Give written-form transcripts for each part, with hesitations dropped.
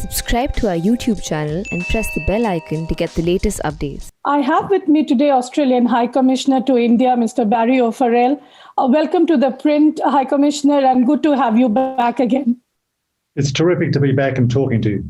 Subscribe to our YouTube channel and press the bell icon to get the latest updates. I have with me today Australian High Commissioner to India, Mr. Barry O'Farrell. Welcome to ThePrint, High Commissioner, and good to have you back again. It's terrific to be back and talking to you.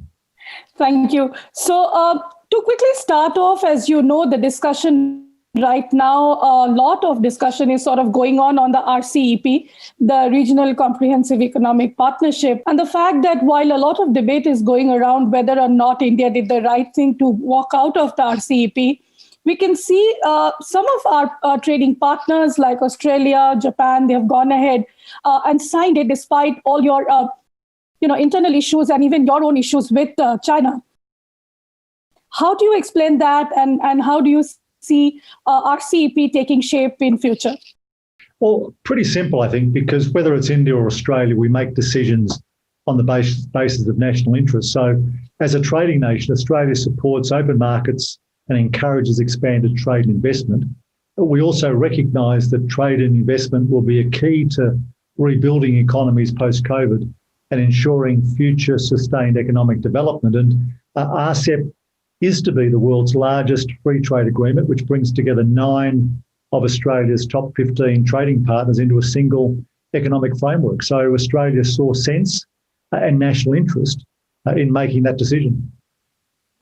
Thank you. So to quickly start off, as you know, the discussion right now, a lot of discussion is sort of going on the RCEP, the Regional Comprehensive Economic Partnership, and the fact that while a lot of debate is going around whether or not India did the right thing to walk out of the RCEP, we can see some of our trading partners like Australia, Japan, they have gone ahead and signed it despite all your internal issues and even your own issues with China. How do you explain that, and how do you see RCEP taking shape in future? Well, pretty simple, I think, because whether it's India or Australia, we make decisions on the basis of national interest. So as a trading nation, Australia supports open markets and encourages expanded trade and investment. But we also recognise that trade and investment will be a key to rebuilding economies post-COVID and ensuring future sustained economic development. And RCEP is to be the world's largest free trade agreement, which brings together 9 of Australia's top 15 trading partners into a single economic framework. So Australia saw sense and national interest in making that decision.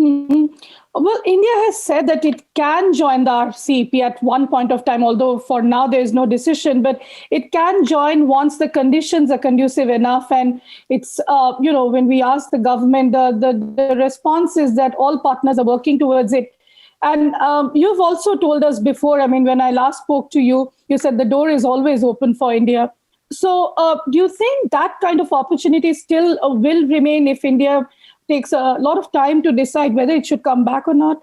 Mm-hmm. Well, India has said that it can join the RCEP at one point of time, although for now there is no decision, but it can join once the conditions are conducive enough. And it's, when we ask the government, the response is that all partners are working towards it. And you've also told us before, when I last spoke to you, you said the door is always open for India. So do you think that kind of opportunity still will remain if India takes a lot of time to decide whether it should come back or not?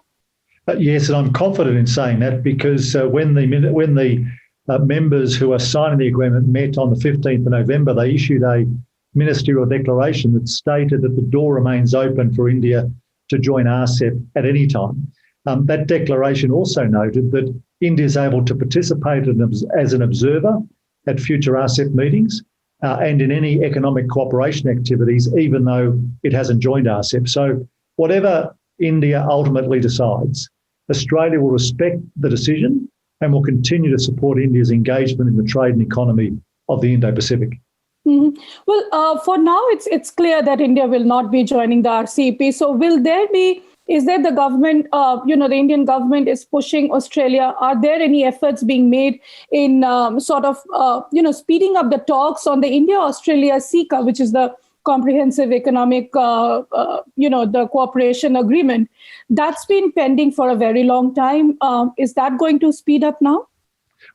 Yes, and I'm confident in saying that because when the members who are signing the agreement met on the 15th of November, they issued a ministerial declaration that stated that the door remains open for India to join RCEP at any time. That declaration also noted that India is able to participate as an observer at future RCEP meetings and in any economic cooperation activities, even though it hasn't joined RCEP. So whatever India ultimately decides, Australia will respect the decision and will continue to support India's engagement in the trade and economy of the Indo-Pacific. Mm-hmm. Well, for now, it's clear that India will not be joining the RCEP. So is there the government, the Indian government is pushing Australia? Are there any efforts being made in speeding up the talks on the India-Australia CECA, which is the Comprehensive Economic, the Cooperation Agreement? That's been pending for a very long time. Is that going to speed up now?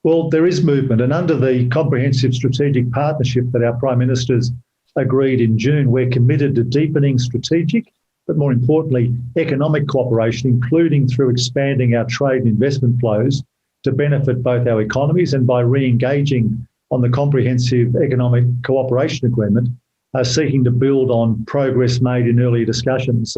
Well, there is movement. And under the Comprehensive Strategic Partnership that our Prime Ministers agreed in June, we're committed to deepening strategic, but more importantly, economic cooperation, including through expanding our trade and investment flows to benefit both our economies and by re-engaging on the Comprehensive Economic Cooperation Agreement, seeking to build on progress made in earlier discussions.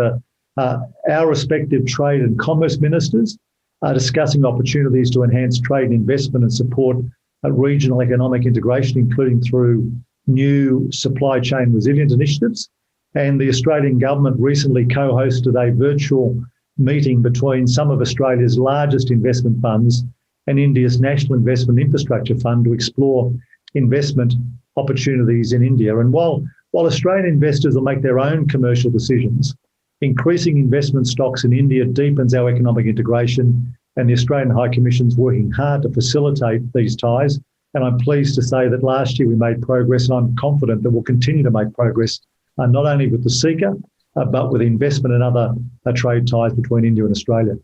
Our respective trade and commerce ministers are discussing opportunities to enhance trade and investment and support regional economic integration, including through new supply chain resilience initiatives. And the Australian government recently co-hosted a virtual meeting between some of Australia's largest investment funds and India's National Investment Infrastructure Fund to explore investment opportunities in India. And while Australian investors will make their own commercial decisions, increasing investment stocks in India deepens our economic integration, and the Australian High Commission is working hard to facilitate these ties. And I'm pleased to say that last year we made progress, and I'm confident that we'll continue to make progress not only with the CECA, but with investment and other trade ties between India and Australia.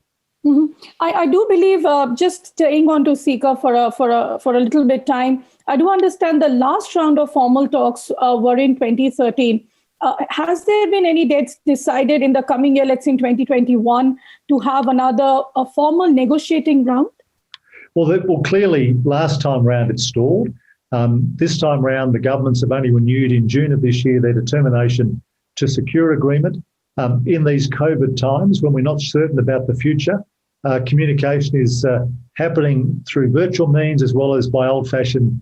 Mm-hmm. I do believe, just staying on to CECA for a little bit time, I do understand the last round of formal talks were in 2013. Has there been any dates decided in the coming year, let's say in 2021, to have another formal negotiating round? Well, clearly, last time round it stalled. This time round, the governments have only renewed in June of this year their determination to secure agreement. In these COVID times, when we're not certain about the future, communication is happening through virtual means as well as by old-fashioned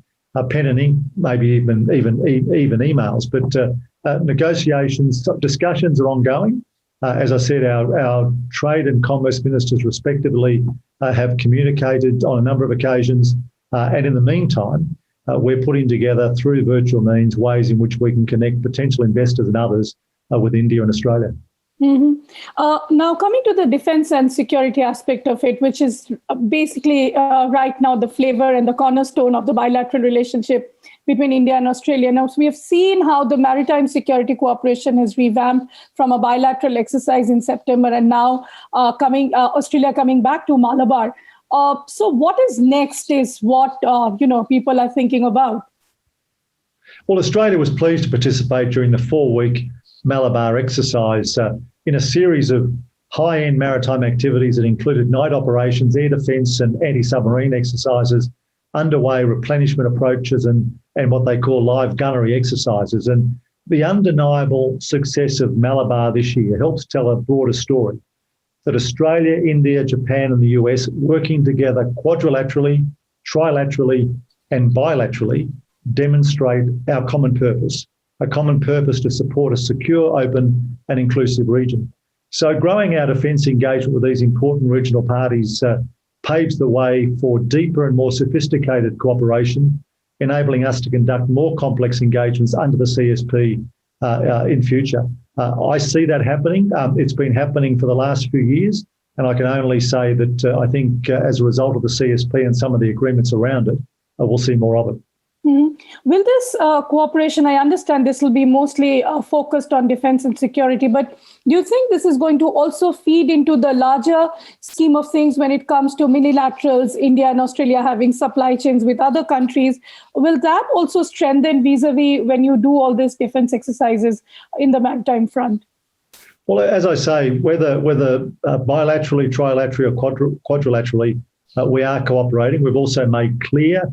pen and ink, maybe even emails. But discussions are ongoing. As I said, our trade and commerce ministers respectively have communicated on a number of occasions. And in the meantime, we're putting together through virtual means ways in which we can connect potential investors and others with India and Australia. Now, coming to the defence and security aspect of it, which is basically right now the flavor and the cornerstone of the bilateral relationship between India and Australia. Now, so we have seen how the maritime security cooperation has revamped from a bilateral exercise in September, and now Australia coming back to Malabar. So what is next is what people are thinking about. Well, Australia was pleased to participate during the 4-week Malabar exercise in a series of high-end maritime activities that included night operations, air defence and anti-submarine exercises, underway replenishment approaches and what they call live gunnery exercises. And the undeniable success of Malabar this year helps tell a broader story that Australia, India, Japan and the US working together quadrilaterally, trilaterally and bilaterally demonstrate our common purpose, a common purpose to support a secure, open and inclusive region. So growing our defence engagement with these important regional parties paves the way for deeper and more sophisticated cooperation, enabling us to conduct more complex engagements under the CSP in future. I see that happening. It's been happening for the last few years, and I can only say that I think as a result of the CSP and some of the agreements around it, we'll see more of it. Mm-hmm. Will this cooperation, I understand this will be mostly focused on defense and security, but do you think this is going to also feed into the larger scheme of things when it comes to minilaterals, India and Australia having supply chains with other countries? Will that also strengthen vis-a-vis when you do all these defense exercises in the maritime front? Well, as I say, whether bilaterally, trilaterally or quadrilaterally, we are cooperating. We've also made clear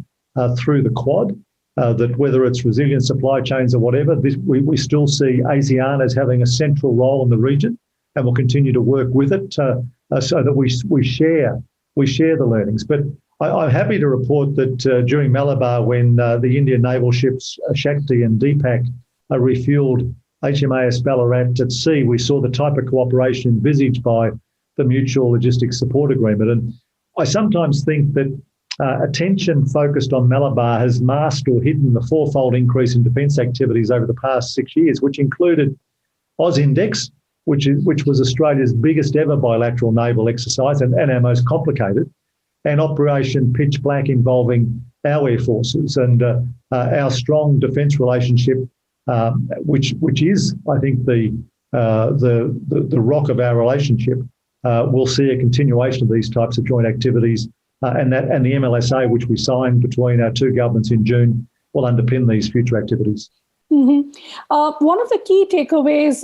through the Quad that whether it's resilient supply chains or whatever, we still see ASEAN as having a central role in the region, and we'll continue to work with it so that we share the learnings. But I'm happy to report that during Malabar, when the Indian naval ships Shakti and Deepak refuelled HMAS Ballarat at sea, we saw the type of cooperation envisaged by the Mutual Logistics Support Agreement. And I sometimes think that attention focused on Malabar has masked or hidden the fourfold increase in defence activities over the past 6 years, which included AusIndex, which was Australia's biggest ever bilateral naval exercise and our most complicated, and Operation Pitch Black involving our air forces and our strong defence relationship, which is, I think, the rock of our relationship. We'll see a continuation of these types of joint activities. And the MLSA, which we signed between our two governments in June, will underpin these future activities. Mm-hmm. One of the key takeaways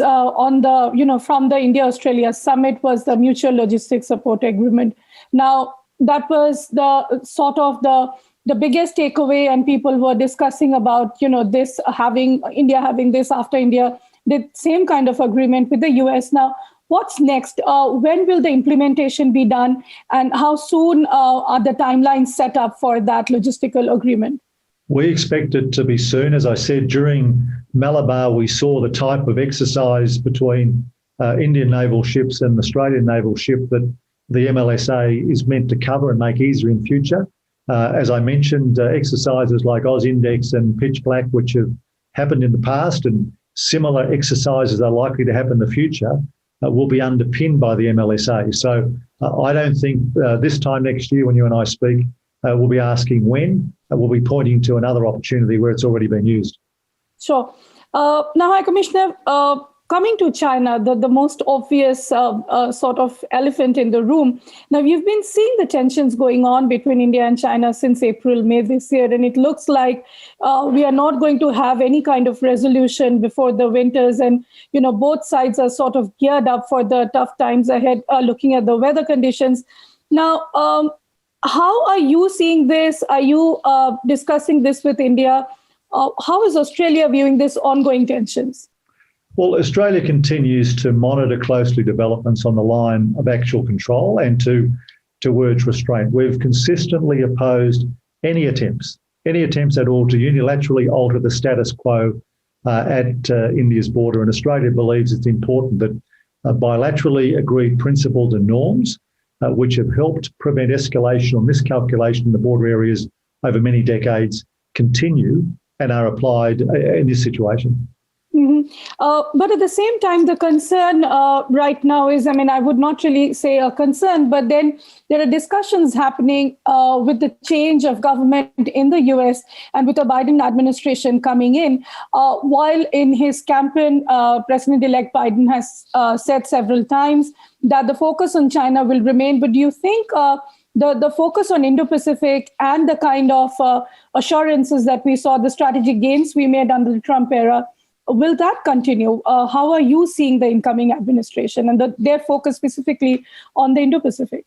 from the India-Australia summit was the Mutual Logistics Support Agreement. Now, that was the sort of the biggest takeaway, and people were discussing about India having this after India did same kind of agreement with the US. Now, what's next? When will the implementation be done? And how soon are the timelines set up for that logistical agreement? We expect it to be soon. As I said, during Malabar, we saw the type of exercise between Indian naval ships and Australian naval ship that the MLSA is meant to cover and make easier in future. As I mentioned, exercises like AusIndex and Pitch Black, which have happened in the past, and similar exercises are likely to happen in the future, will be underpinned by the MLSA. So I don't think this time next year when you and I speak, we'll be asking when, we'll be pointing to another opportunity where it's already been used. Sure. Now, High Commissioner, coming to China, the most obvious sort of elephant in the room. Now, you've been seeing the tensions going on between India and China since April, May this year, and it looks like we are not going to have any kind of resolution before the winters. And, both sides are sort of geared up for the tough times ahead, looking at the weather conditions. Now, how are you seeing this? Are you discussing this with India? How is Australia viewing this ongoing tensions? Well, Australia continues to monitor closely developments on the line of actual control and to urge restraint. We've consistently opposed any attempts at all to unilaterally alter the status quo at India's border, and Australia believes it's important that bilaterally agreed principles and norms, which have helped prevent escalation or miscalculation in the border areas over many decades, continue and are applied in this situation. Mm-hmm. But at the same time, the concern right now is, I would not really say a concern, but then there are discussions happening with the change of government in the US and with the Biden administration coming in. While in his campaign, President-elect Biden has said several times that the focus on China will remain. But do you think the focus on Indo-Pacific and the kind of assurances that we saw, the strategic gains we made under the Trump era, will that continue? How are you seeing the incoming administration and their focus specifically on the Indo-Pacific?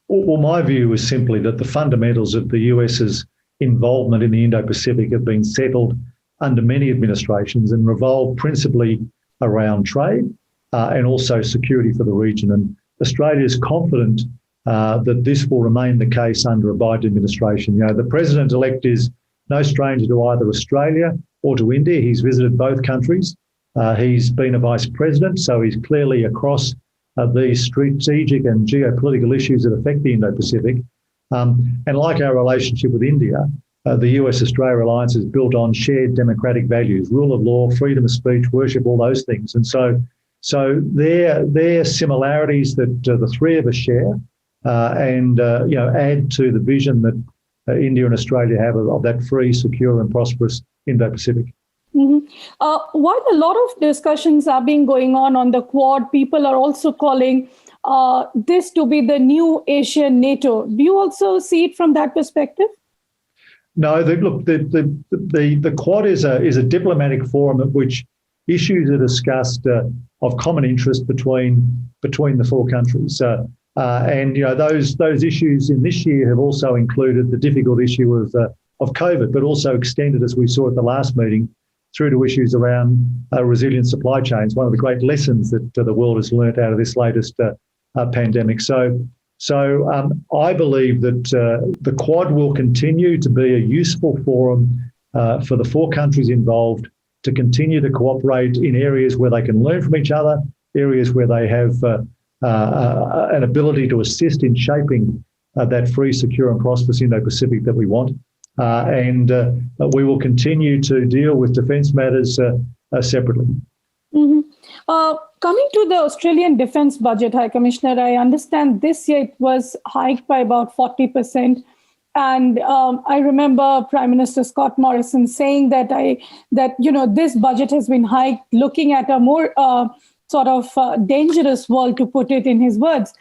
Well, my view is simply that the fundamentals of the US's involvement in the Indo-Pacific have been settled under many administrations and revolve principally around trade and also security for the region. And Australia is confident that this will remain the case under a Biden administration. The president-elect is no stranger to either Australia or to India. He's visited both countries. He's been a vice president, so he's clearly across these strategic and geopolitical issues that affect the Indo-Pacific. And like our relationship with India, the US-Australia alliance is built on shared democratic values, rule of law, freedom of speech, worship, all those things. And so they're similarities that the three of us share and add to the vision that India and Australia have of that free, secure and prosperous Indo-Pacific. Mm-hmm. While a lot of discussions are being going on the Quad, people are also calling this to be the new Asian NATO. Do you also see it from that perspective? No, the Quad is a diplomatic forum at which issues are discussed of common interest between the four countries. And those issues in this year have also included the difficult issue of COVID, but also extended, as we saw at the last meeting, through to issues around resilient supply chains, one of the great lessons that the world has learnt out of this latest pandemic. So I believe that the Quad will continue to be a useful forum for the four countries involved to continue to cooperate in areas where they can learn from each other, areas where they have an ability to assist in shaping that free, secure and prosperous Indo-Pacific that we want. And we will continue to deal with defence matters separately. Mm-hmm. Coming to the Australian defence budget, High Commissioner, I understand this year it was hiked by about 40%. And I remember Prime Minister Scott Morrison saying that this budget has been hiked looking at a more dangerous world, to put it in his words.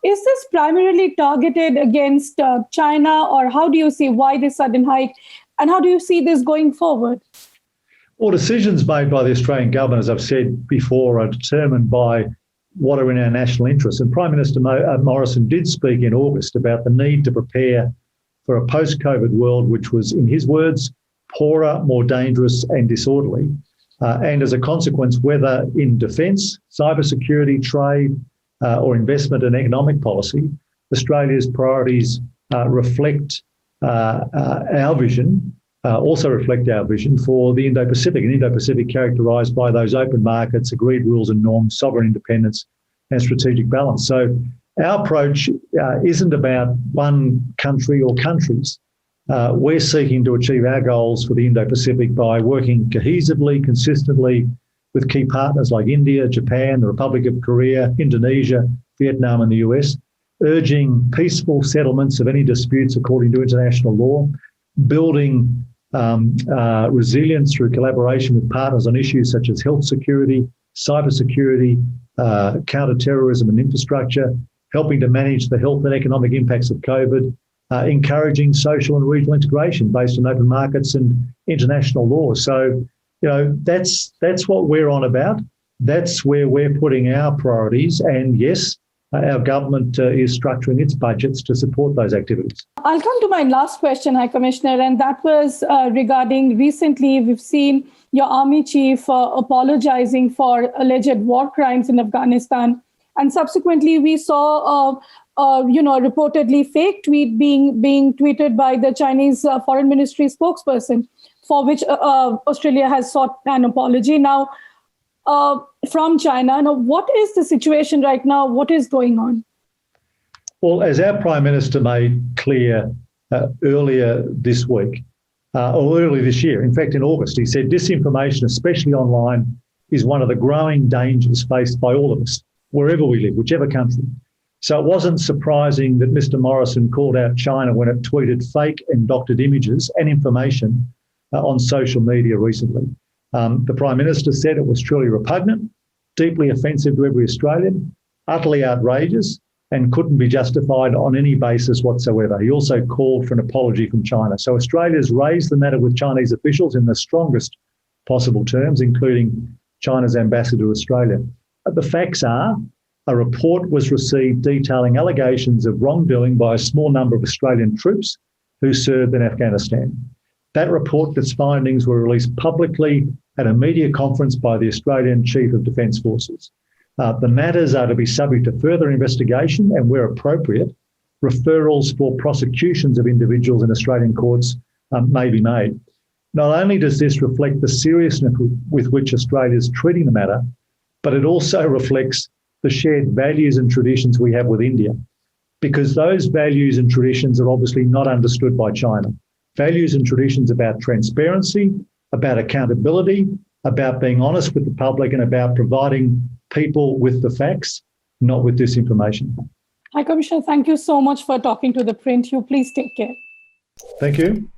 Is this primarily targeted against China, or how do you see why this sudden hike, and how do you see this going forward? Well, decisions made by the Australian government, as I've said before, are determined by what are in our national interests. And Prime Minister Morrison did speak in August about the need to prepare for a post-COVID world, which was, in his words, poorer, more dangerous and disorderly. And as a consequence, whether in defence, cybersecurity, trade or investment and economic policy, Australia's priorities reflect our vision, also reflect our vision for the Indo-Pacific, an Indo-Pacific characterised by those open markets, agreed rules and norms, sovereign independence and strategic balance. So our approach isn't about one country or countries. We're seeking to achieve our goals for the Indo-Pacific by working cohesively, consistently with key partners like India, Japan, the Republic of Korea, Indonesia, Vietnam and the US, urging peaceful settlements of any disputes according to international law, building resilience through collaboration with partners on issues such as health security, cybersecurity, counter-terrorism and infrastructure, helping to manage the health and economic impacts of COVID, encouraging social and regional integration based on open markets and international law. So, that's what we're on about. That's where we're putting our priorities. And yes, our government is structuring its budgets to support those activities. I'll come to my last question, High Commissioner, and that was regarding recently we've seen your army chief apologizing for alleged war crimes in Afghanistan. And subsequently, we saw reportedly fake tweet being tweeted by the Chinese Foreign Ministry spokesperson. for which Australia has sought an apology. Now, from China, now what is the situation right now? What is going on? Well, as our Prime Minister made clear earlier this week, or early this year, in fact, in August, he said disinformation, especially online, is one of the growing dangers faced by all of us, wherever we live, whichever country. So it wasn't surprising that Mr. Morrison called out China when it tweeted fake and doctored images and information on social media recently. The Prime Minister said it was truly repugnant, deeply offensive to every Australian, utterly outrageous, and couldn't be justified on any basis whatsoever. He also called for an apology from China. So Australia's raised the matter with Chinese officials in the strongest possible terms, including China's ambassador to Australia. The facts are, a report was received detailing allegations of wrongdoing by a small number of Australian troops who served in Afghanistan. That report and its findings were released publicly at a media conference by the Australian Chief of Defence Forces. The matters are to be subject to further investigation and, where appropriate, referrals for prosecutions of individuals in Australian courts may be made. Not only does this reflect the seriousness with which Australia is treating the matter, but it also reflects the shared values and traditions we have with India, because those values and traditions are obviously not understood by China. Values and traditions about transparency, about accountability, about being honest with the public, and about providing people with the facts, not with disinformation. High Commissioner, thank you so much for talking to The Print. You please take care. Thank you.